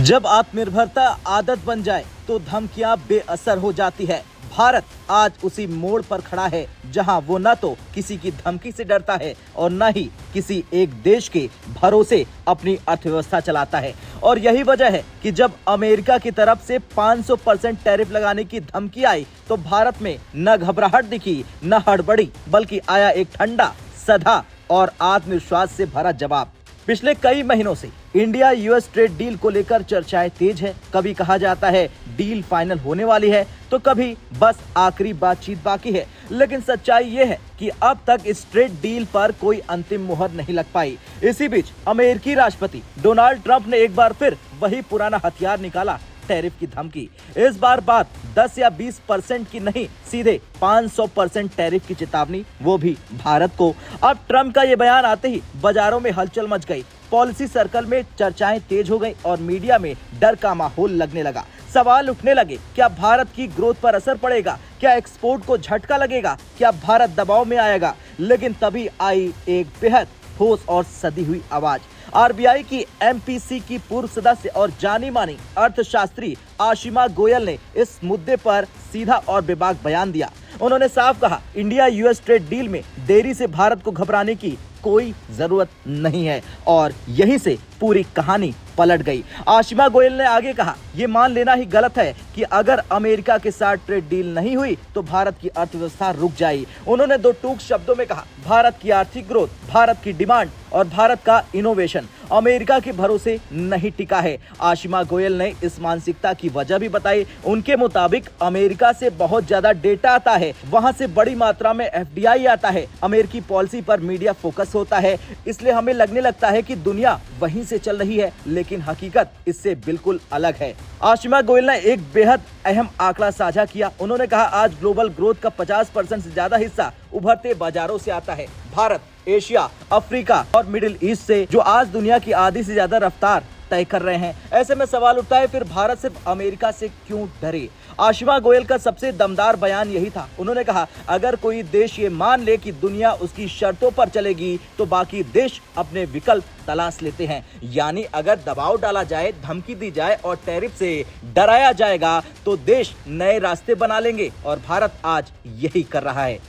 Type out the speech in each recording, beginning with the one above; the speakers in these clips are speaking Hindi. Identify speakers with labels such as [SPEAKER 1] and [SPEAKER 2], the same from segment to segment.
[SPEAKER 1] जब आत्मनिर्भरता आदत बन जाए तो धमकियां बेअसर हो जाती है। भारत आज उसी मोड़ पर खड़ा है जहां वो न तो किसी की धमकी से डरता है और न ही किसी एक देश के भरोसे अपनी अर्थव्यवस्था चलाता है। और यही वजह है कि जब अमेरिका की तरफ से 500% टैरिफ लगाने की धमकी आई तो भारत में न घबराहट दिखी न हड़बड़ी, बल्कि आया एक ठंडा, सधा और आत्मविश्वास से भरा जवाब। पिछले कई महीनों से इंडिया यूएस ट्रेड डील को लेकर चर्चाएं तेज है। कभी कहा जाता है डील फाइनल होने वाली है तो कभी बस आखिरी बातचीत बाकी है। लेकिन सच्चाई ये है कि अब तक इस ट्रेड डील पर कोई अंतिम मुहर नहीं लग पाई। इसी बीच अमेरिकी राष्ट्रपति डोनाल्ड ट्रंप ने एक बार फिर वही पुराना हथियार निकाला, टैरिफ की धमकी। इस बार बात 10 या 20% की नहीं, सीधे 500% टैरिफ की चेतावनी, वो भी भारत को। अब ट्रंप का ये बयान आते ही बाजारों में हलचल मच गई, पॉलिसी सर्कल में चर्चाएं तेज हो गई और मीडिया में डर का माहौल लगने लगा। सवाल उठने लगे, क्या भारत की ग्रोथ पर असर पड़ेगा? क्या एक्सपोर्ट को झटका लगेगा? क्या भारत दबाव में आएगा? लेकिन तभी आई एक बेहद ठोस और सदी हुई आवाज। आरबीआई की एमपीसी की पूर्व सदस्य और जानी मानी अर्थशास्त्री आशिमा गोयल ने इस मुद्दे पर सीधा और बेबाक बयान दिया। उन्होंने साफ कहा, इंडिया यूएस ट्रेड डील में देरी से भारत को घबराने की कोई जरूरत नहीं है। और यहीं से पूरी कहानी पलट गई। आशिमा गोयल ने आगे कहा, ये मान लेना ही गलत है कि अगर अमेरिका के साथ ट्रेड डील नहीं हुई तो भारत की अर्थव्यवस्था रुक जाएगी। उन्होंने दो टूक शब्दों में कहा, भारत की आर्थिक ग्रोथ, भारत की डिमांड और भारत का इनोवेशन अमेरिका के भरोसे नहीं टिका है। आशिमा गोयल ने इस मानसिकता की वजह भी बताई। उनके मुताबिक अमेरिका से बहुत ज्यादा डेटा आता है, वहां से बड़ी मात्रा में एफडीआई आता है, अमेरिकी पॉलिसी पर मीडिया फोकस होता है, इसलिए हमें लगने लगता है कि दुनिया वहीं से चल रही है, लेकिन हकीकत इससे बिल्कुल अलग है। आशिमा गोयल ने एक बेहद अहम आंकड़ा साझा किया। उन्होंने कहा, आज ग्लोबल ग्रोथ का 50% से ज्यादा हिस्सा उभरते बाजारों से आता है। भारत एशिया, अफ्रीका और मिडिल ईस्ट से, जो आज दुनिया की आधी से ज्यादा रफ्तार तय कर रहे हैं। ऐसे में सवाल उठता है, फिर भारत सिर्फ अमेरिका से क्यों डरे? आशिमा गोयल का सबसे दमदार बयान यही था। उन्होंने कहा, अगर कोई देश ये मान ले कि दुनिया उसकी शर्तों पर चलेगी तो बाकी देश अपने विकल्प तलाश लेते हैं। यानी अगर दबाव डाला जाए, धमकी दी जाए और टैरिफ से डराया जाएगा तो देश नए रास्ते बना लेंगे, और भारत आज यही कर रहा है।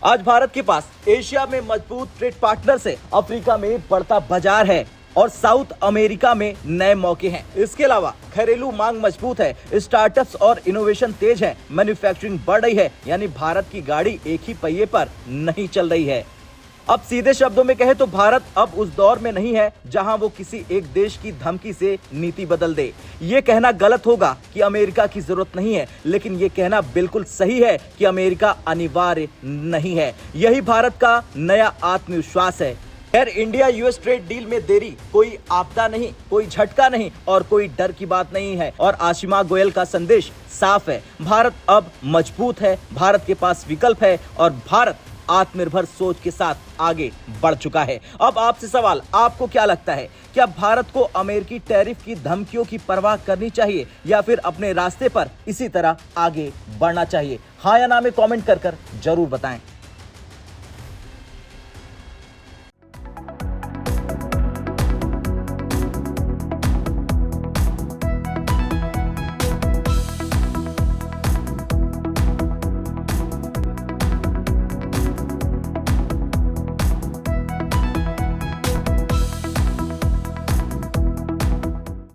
[SPEAKER 1] आज भारत के पास एशिया में मजबूत ट्रेड पार्टनर्स है, अफ्रीका में बढ़ता बाजार है और साउथ अमेरिका में नए मौके हैं। इसके अलावा घरेलू मांग मजबूत है, स्टार्टअप्स और इनोवेशन तेज है, मैन्युफैक्चरिंग बढ़ रही है। यानी भारत की गाड़ी एक ही पहिए पर नहीं चल रही है। अब सीधे शब्दों में कहे तो भारत अब उस दौर में नहीं है जहां वो किसी एक देश की धमकी से नीति बदल दे। ये कहना गलत होगा कि अमेरिका की जरूरत नहीं है, लेकिन ये कहना बिल्कुल सही है कि अमेरिका अनिवार्य नहीं है। यही भारत का नया आत्मविश्वास है। खैर, इंडिया यूएस ट्रेड डील में देरी कोई आपदा नहीं, कोई झटका नहीं और कोई डर की बात नहीं है। और आशिमा गोयल का संदेश साफ है, भारत अब मजबूत है, भारत के पास विकल्प है और भारत आत्मनिर्भर सोच के साथ आगे बढ़ चुका है। अब आपसे सवाल, आपको क्या लगता है? क्या भारत को अमेरिकी टैरिफ की धमकियों की परवाह करनी चाहिए या फिर अपने रास्ते पर इसी तरह आगे बढ़ना चाहिए? हाँ या ना में कमेंट कर जरूर बताएं।